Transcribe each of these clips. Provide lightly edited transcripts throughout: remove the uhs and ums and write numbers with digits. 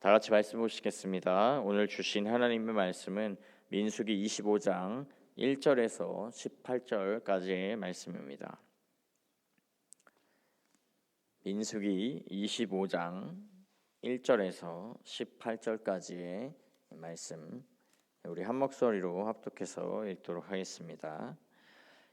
다 같이 말씀 보시겠습니다. 오늘 주신 하나님의 말씀은 민수기 25장 1절에서 18절까지의 말씀입니다. 민수기 25장 1절에서 18절까지의 말씀, 우리 한 목소리로 합독해서 읽도록 하겠습니다.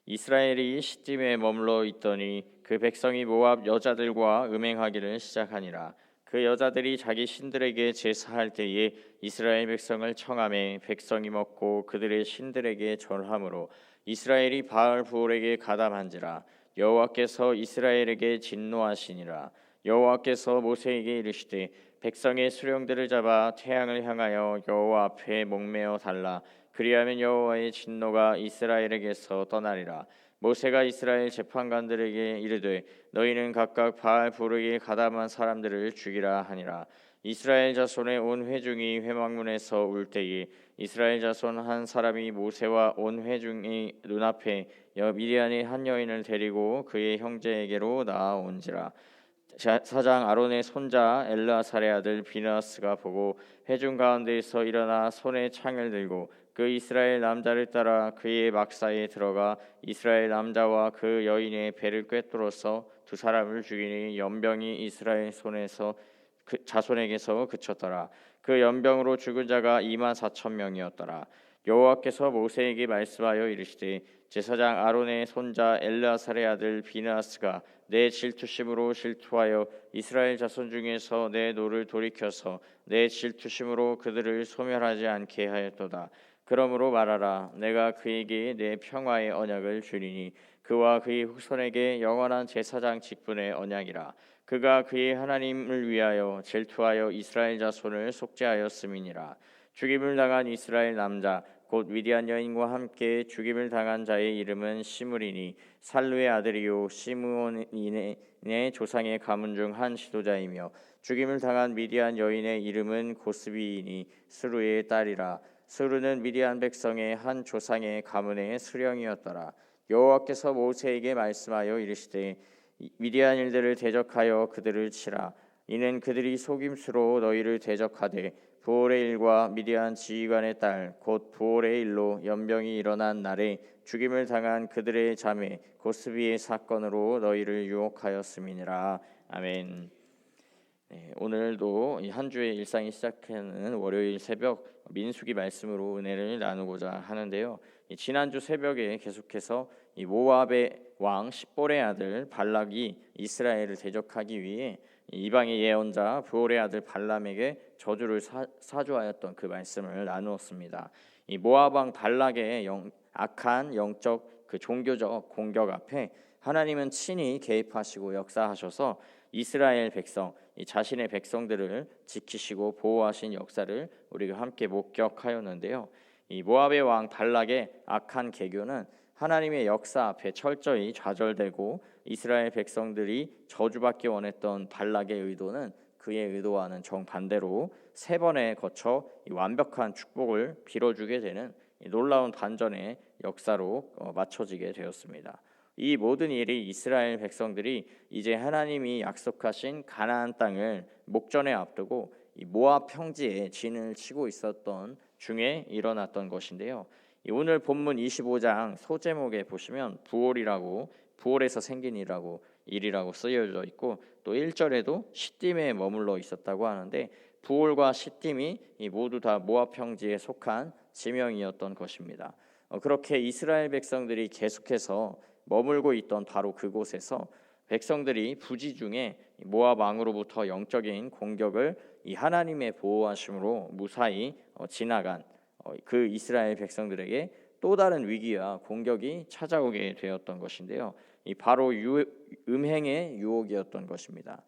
이스라엘이 시딤에 머물러 있더니 그 백성이 모압 여자들과 음행하기를 시작하니라. 그 여자들이 자기 신들에게 제사할 때에 이스라엘 백성을 청하매 백성이 먹고 그들의 신들에게 절함으로 이스라엘이 바알 부올에게 가담한지라. 여호와께서 이스라엘에게 진노하시니라. 여호와께서 모세에게 이르시되 백성의 수령들을 잡아 태양을 향하여 여호와 앞에 목매어 달라. 그리하면 여호와의 진노가 이스라엘에게서 떠나리라. 모세가 이스라엘 재판관들에게 이르되 너희는 각각 바알 부르기에 가담한 사람들을 죽이라 하니라. 이스라엘 자손의 온 회중이 회막문에서 울 때에 이스라엘 자손 한 사람이 모세와 온 회중의 눈앞에 미디안의 한 여인을 데리고 그의 형제에게로 나아온지라. 사장 아론의 손자 엘르아살의 아들 비느하스가 보고 회중 가운데에서 일어나 손에 창을 들고 그 이스라엘 남자를 따라 그의 막사에 들어가 이스라엘 남자와 그 여인의 배를 꿰뚫어서 두 사람을 죽이니 연병이 이스라엘 손에서 그 자손에게서 그쳤더라. 그 연병으로 죽은 자가 24,000명이었더라. 여호와께서 모세에게 말씀하여 이르시되 제사장 아론의 손자 엘르아살의 아들 비느하스가 내 질투심으로 질투하여 이스라엘 자손 중에서 내 노를 돌이켜서 내 질투심으로 그들을 소멸하지 않게 하였도다. 그러므로 말하라. 내가 그에게 내 평화의 언약을 주리니 그와 그의 후손에게 영원한 제사장 직분의 언약이라. 그가 그의 하나님을 위하여 질투하여 이스라엘 자손을 속죄하였음이니라. 죽임을 당한 이스라엘 남자 곧 미디안 여인과 함께 죽임을 당한 자의 이름은 시므리니 살루의 아들이요 시므온인의 조상의 가문 중 한 지도자이며 죽임을 당한 미디안 여인의 이름은 고스비이니 스루의 딸이라. 스루는 미디안 백성의 한 조상의 가문의 수령이었더라. 여호와께서 모세에게 말씀하여 이르시되 미디안 일들을 대적하여 그들을 치라. 이는 그들이 속임수로 너희를 대적하되 부올의 일과 미디안 지휘관의 딸 곧 부올의 일로 연병이 일어난 날에 죽임을 당한 그들의 자매 고스비의 사건으로 너희를 유혹하였음이니라. 아멘. 오늘도 한 주의 일상이 시작하는 월요일 새벽 민수기 말씀으로 은혜를 나누고자 하는데요. 지난주 새벽에 계속해서 이 모압의 왕 십볼의 아들 발락이 이스라엘을 대적하기 위해 이방의 예언자 부올의 아들 발람에게 저주를 사주하였던 그 말씀을 나누었습니다. 이 모압 왕 발락의 악한 영적 그 종교적 공격 앞에 하나님은 친히 개입하시고 역사하셔서 이스라엘 백성, 이 자신의 백성들을 지키시고 보호하신 역사를 우리가 함께 목격하였는데요. 이 모압의 왕 발락의 악한 계교는 하나님의 역사 앞에 철저히 좌절되고 이스라엘 백성들이 저주받기 원했던 발락의 의도는 그의 의도와는 정반대로 세 번에 거쳐 이 완벽한 축복을 빌어주게 되는 이 놀라운 반전의 역사로 맞춰지게 되었습니다. 이 모든 일이 이스라엘 백성들이 이제 하나님이 약속하신 가나안 땅을 목전에 앞두고 이 모압 평지에 진을 치고 있었던 중에 일어났던 것인데요. 오늘 본문 25장 소제목에 보시면 부올에서 생긴 일이라고 쓰여져 있고 또 1절에도 시딤에 머물러 있었다고 하는데 부올과 시딤이 모두 다 모압 평지에 속한 지명이었던 것입니다. 그렇게 이스라엘 백성들이 계속해서 머물고 있던 바로 그곳에서 백성들이 부지 중에 모압 왕으로부터 영적인 공격을 이 하나님의 보호하심으로 무사히 지나간 그 이스라엘 백성들에게 또 다른 위기와 공격이 찾아오게 되었던 것인데요. 이 바로 음행의 유혹이었던 것입니다.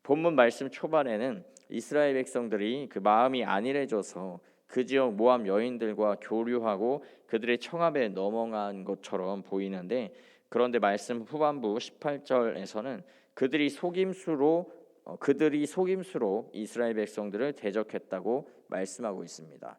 본문 말씀 초반에는 이스라엘 백성들이 그 마음이 안일해져서 그 지역 모압 여인들과 교류하고 그들의 청합에 넘어간 것처럼 보이는데 그런데 말씀 후반부 18절에서는 그들이 속임수로 이스라엘 백성들을 대적했다고 말씀하고 있습니다.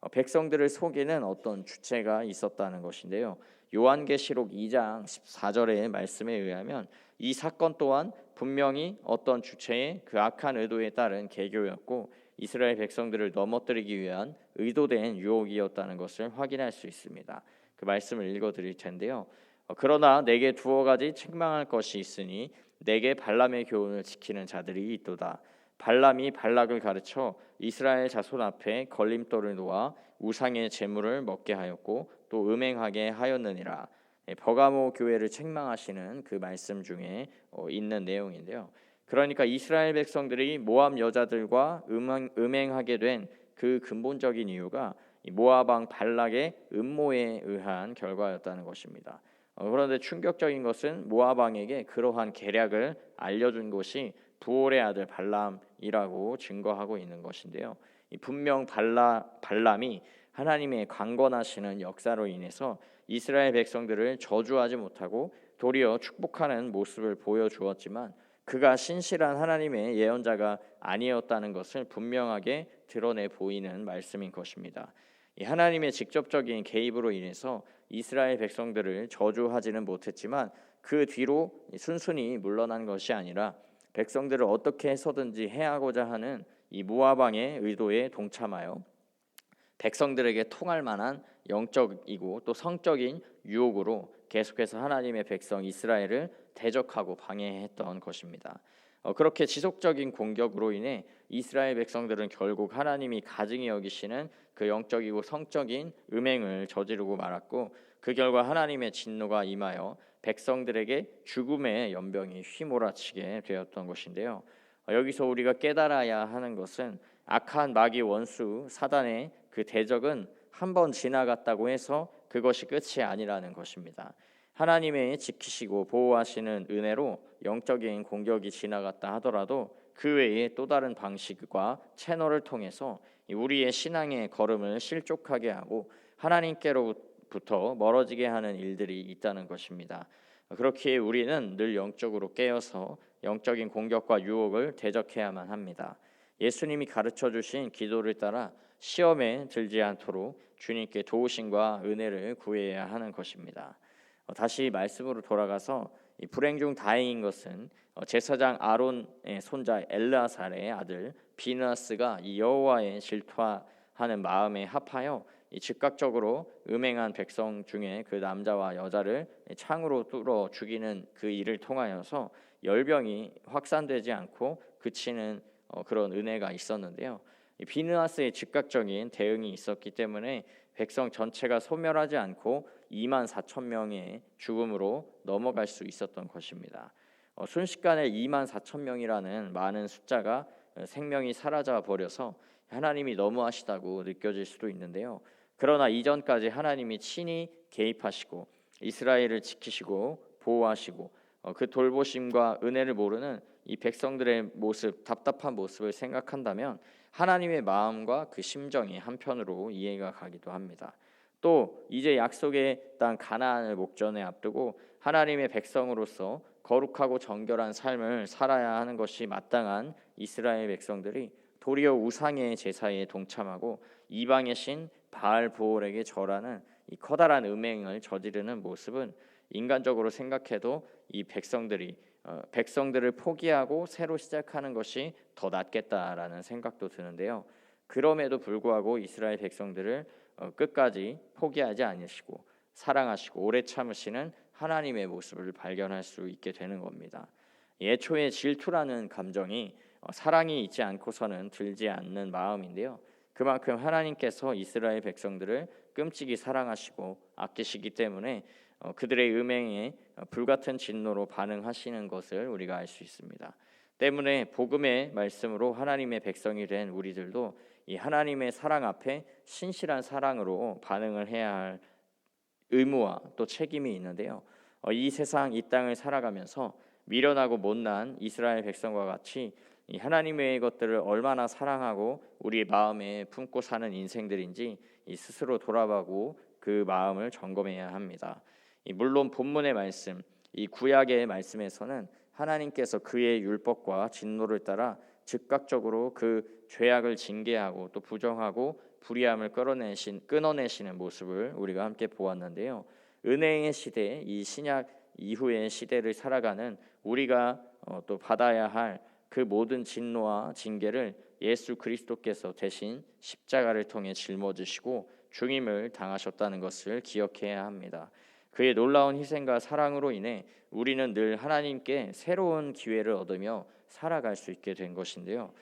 백성들을 속이는 어떤 주체가 있었다는 것인데요. 요한계시록 2장 14절의 말씀에 의하면 이 사건 또한 분명히 어떤 주체의 그 악한 의도에 따른 계교였고 이스라엘 백성들을 넘어뜨리기 위한 의도된 유혹이었다는 것을 확인할 수 있습니다. 그 말씀을 읽어드릴 텐데요. 그러나 내게 두어 가지 책망할 것이 있으니 내게 발람의 교훈을 지키는 자들이 있도다. 발람이 발락을 가르쳐 이스라엘 자손 앞에 걸림돌을 놓아 우상의 제물을 먹게 하였고 또 음행하게 하였느니라. 버가모 교회를 책망하시는 그 말씀 중에 있는 내용인데요. 그러니까 이스라엘 백성들이 모압 여자들과 음행하게 된 그 근본적인 이유가 모압 왕 발락의 음모에 의한 결과였다는 것입니다. 그런데 충격적인 것은 모압 왕에게 그러한 계략을 알려준 것이 부올의 아들 발람이라고 증거하고 있는 것인데요. 분명 발람이 하나님의 강권하시는 역사로 인해서 이스라엘 백성들을 저주하지 못하고 도리어 축복하는 모습을 보여주었지만 그가 신실한 하나님의 예언자가 아니었다는 것을 분명하게 드러내 보이는 말씀인 것입니다. 이 하나님의 직접적인 개입으로 인해서 이스라엘 백성들을 저주하지는 못했지만 그 뒤로 순순히 물러난 것이 아니라 백성들을 어떻게 해서든지 해하고자 하는 이 모압 왕의 의도에 동참하여 백성들에게 통할 만한 영적이고 또 성적인 유혹으로 계속해서 하나님의 백성 이스라엘을 대적하고 방해했던 것입니다. 그렇게 지속적인 공격으로 인해 이스라엘 백성들은 결국 하나님이 가증히 여기시는 그 영적이고 성적인 음행을 저지르고 말았고 그 결과 하나님의 진노가 임하여 백성들에게 죽음의 연병이 휘몰아치게 되었던 것인데요. 여기서 우리가 깨달아야 하는 것은 악한 마귀 원수 사단의 그 대적은 한 번 지나갔다고 해서 그것이 끝이 아니라는 것입니다. 하나님의 지키시고 보호하시는 은혜로 영적인 공격이 지나갔다 하더라도 그 외에 또 다른 방식과 채널을 통해서 우리의 신앙의 걸음을 실족하게 하고 하나님께로부터 멀어지게 하는 일들이 있다는 것입니다. 그렇기에 우리는 늘 영적으로 깨어서 영적인 공격과 유혹을 대적해야만 합니다. 예수님이 가르쳐 주신 기도를 따라 시험에 들지 않도록 주님께 도우심과 은혜를 구해야 하는 것입니다. 다시 말씀으로 돌아가서 이 불행 중 다행인 것은 제사장 아론의 손자 엘르아살의 아들 비느하스가 이 여호와의 질투하는 마음에 합하여 이 즉각적으로 음행한 백성 중에 그 남자와 여자를 창으로 뚫어 죽이는 그 일을 통하여서 열병이 확산되지 않고 그치는 그런 은혜가 있었는데요. 비느하스의 즉각적인 대응이 있었기 때문에 백성 전체가 소멸하지 않고 2만 4천 명의 죽음으로 넘어갈 수 있었던 것입니다. 순식간에 2만 4천 명이라는 많은 숫자가 생명이 사라져 버려서 하나님이 너무하시다고 느껴질 수도 있는데요. 그러나 이전까지 하나님이 친히 개입하시고 이스라엘을 지키시고 보호하시고 그 돌보심과 은혜를 모르는 이 백성들의 모습, 답답한 모습을 생각한다면 하나님의 마음과 그 심정이 한편으로 이해가 가기도 합니다. 또 이제 약속의 땅 가나안을 목전에 앞두고 하나님의 백성으로서 거룩하고 정결한 삶을 살아야 하는 것이 마땅한 이스라엘 백성들이 도리어 우상의 제사에 동참하고 이방의 신 바알보올에게 절하는 이 커다란 음행을 저지르는 모습은 인간적으로 생각해도 이 백성들을 포기하고 새로 시작하는 것이 더 낫겠다라는 생각도 드는데요. 그럼에도 불구하고 이스라엘 백성들을 끝까지 포기하지 않으시고 사랑하시고 오래 참으시는 하나님의 모습을 발견할 수 있게 되는 겁니다. 애초에 질투라는 감정이 사랑이 있지 않고서는 들지 않는 마음인데요. 그만큼 하나님께서 이스라엘 백성들을 끔찍이 사랑하시고 아끼시기 때문에 그들의 음행에 불같은 진노로 반응하시는 것을 우리가 알 수 있습니다. 때문에 복음의 말씀으로 하나님의 백성이 된 우리들도 이 하나님의 사랑 앞에 신실한 사랑으로 반응을 해야 할 의무와 또 책임이 있는데요. 이 세상 이 땅을 살아가면서 미련하고 못난 이스라엘 백성과 같이 이 하나님의 것들을 얼마나 사랑하고 우리 마음에 품고 사는 인생들인지 이 스스로 돌아보고 그 마음을 점검해야 합니다. 물론 본문의 말씀, 이 구약의 말씀에서는 하나님께서 그의 율법과 진노를 따라 즉각적으로 그 죄악을 징계하고 또 부정하고 불의함을 끊어내시는 모습을 우리가 함께 보았는데요. 은혜의 시대, 이 신약 이후의 시대를 살아가는 우리가 또 받아야 할 그 모든 진노와 징계를 예수 그리스도께서 대신 십자가를 통해 짊어지시고 죽임을 당하셨다는 것을 기억해야 합니다. 그의 놀라운 희생과 사랑으로 인해 우리는 늘 하나님께 새로운 기회를 얻으며 살아갈 수 있게 된 것인데요.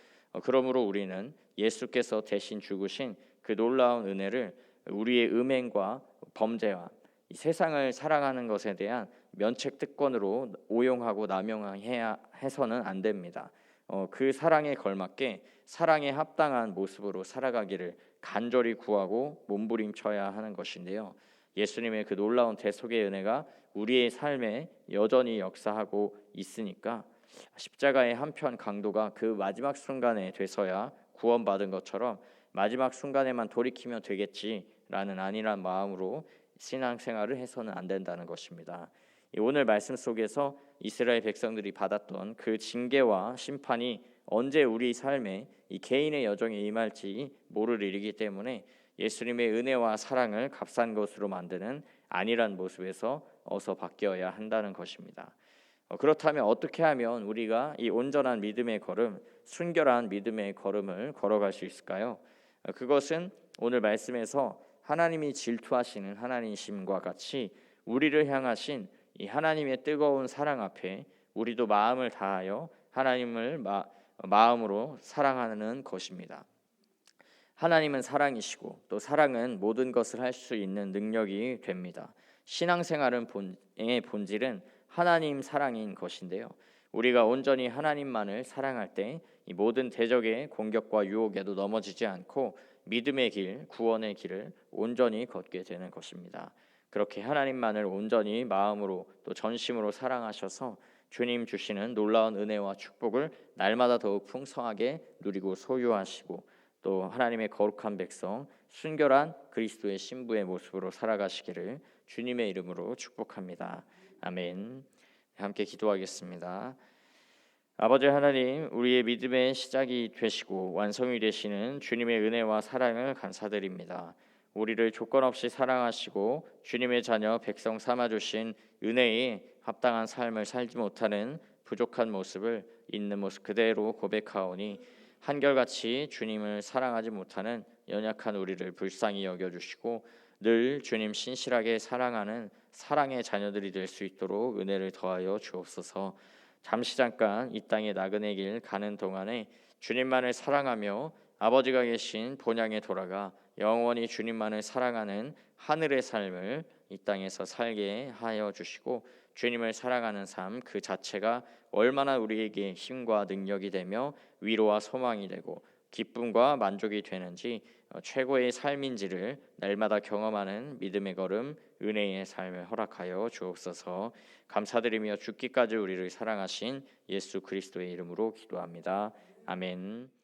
그러므로 우리는 예수께서 대신 죽으신 그 놀라운 은혜를 우리의 음행과 범죄와 이 세상을 사랑하는 것에 대한 면책 특권으로 오용하고 남용해야 해서는 안 됩니다. 그 사랑에 걸맞게 사랑에 합당한 모습으로 살아가기를 간절히 구하고 몸부림쳐야 하는 것인데요. 예수님의 그 놀라운 대속의 은혜가 우리의 삶에 여전히 역사하고 있으니까 십자가의 한편 강도가 그 마지막 순간에 돼서야 구원받은 것처럼 마지막 순간에만 돌이키면 되겠지라는 안일한 마음으로 신앙생활을 해서는 안 된다는 것입니다. 오늘 말씀 속에서 이스라엘 백성들이 받았던 그 징계와 심판이 언제 우리 삶에 이 개인의 여정에 임할지 모를 일이기 때문에 예수님의 은혜와 사랑을 값싼 것으로 만드는 안일한 모습에서 어서 바뀌어야 한다는 것입니다. 그렇다면 어떻게 하면 우리가 이 온전한 믿음의 걸음, 순결한 믿음의 걸음을 걸어갈 수 있을까요? 그것은 오늘 말씀에서 하나님이 질투하시는 하나님심과 같이 우리를 향하신 이 하나님의 뜨거운 사랑 앞에 우리도 마음을 다하여 하나님을 마음으로 사랑하는 것입니다. 하나님은 사랑이시고 또 사랑은 모든 것을 할 수 있는 능력이 됩니다. 신앙생활의 본질은 하나님 사랑인 것인데요. 우리가 온전히 하나님만을 사랑할 때 이 모든 대적의 공격과 유혹에도 넘어지지 않고 믿음의 길, 구원의 길을 온전히 걷게 되는 것입니다. 그렇게 하나님만을 온전히 마음으로 또 전심으로 사랑하셔서 주님 주시는 놀라운 은혜와 축복을 날마다 더욱 풍성하게 누리고 소유하시고 또 하나님의 거룩한 백성, 순결한 그리스도의 신부의 모습으로 살아가시기를 주님의 이름으로 축복합니다. 아멘. 함께 기도하겠습니다. 아버지 하나님, 우리의 믿음의 시작이 되시고 완성이 되시는 주님의 은혜와 사랑을 감사드립니다. 우리를 조건 없이 사랑하시고 주님의 자녀 백성 삼아주신 은혜에 합당한 삶을 살지 못하는 부족한 모습을 있는 모습 그대로 고백하오니 한결같이 주님을 사랑하지 못하는 연약한 우리를 불쌍히 여겨주시고 늘 주님 신실하게 사랑하는 사랑의 자녀들이 될 수 있도록 은혜를 더하여 주옵소서. 잠시 잠깐 이 땅의 나그네 길 가는 동안에 주님만을 사랑하며 아버지가 계신 본향에 돌아가 영원히 주님만을 사랑하는 하늘의 삶을 이 땅에서 살게 하여 주시고 주님을 사랑하는 삶 그 자체가 얼마나 우리에게 힘과 능력이 되며 위로와 소망이 되고 기쁨과 만족이 되는지 최고의 삶인지를 날마다 경험하는 믿음의 걸음 은혜의 삶을 허락하여 주옵소서. 감사드리며 죽기까지 우리를 사랑하신 예수 그리스도의 이름으로 기도합니다. 아멘.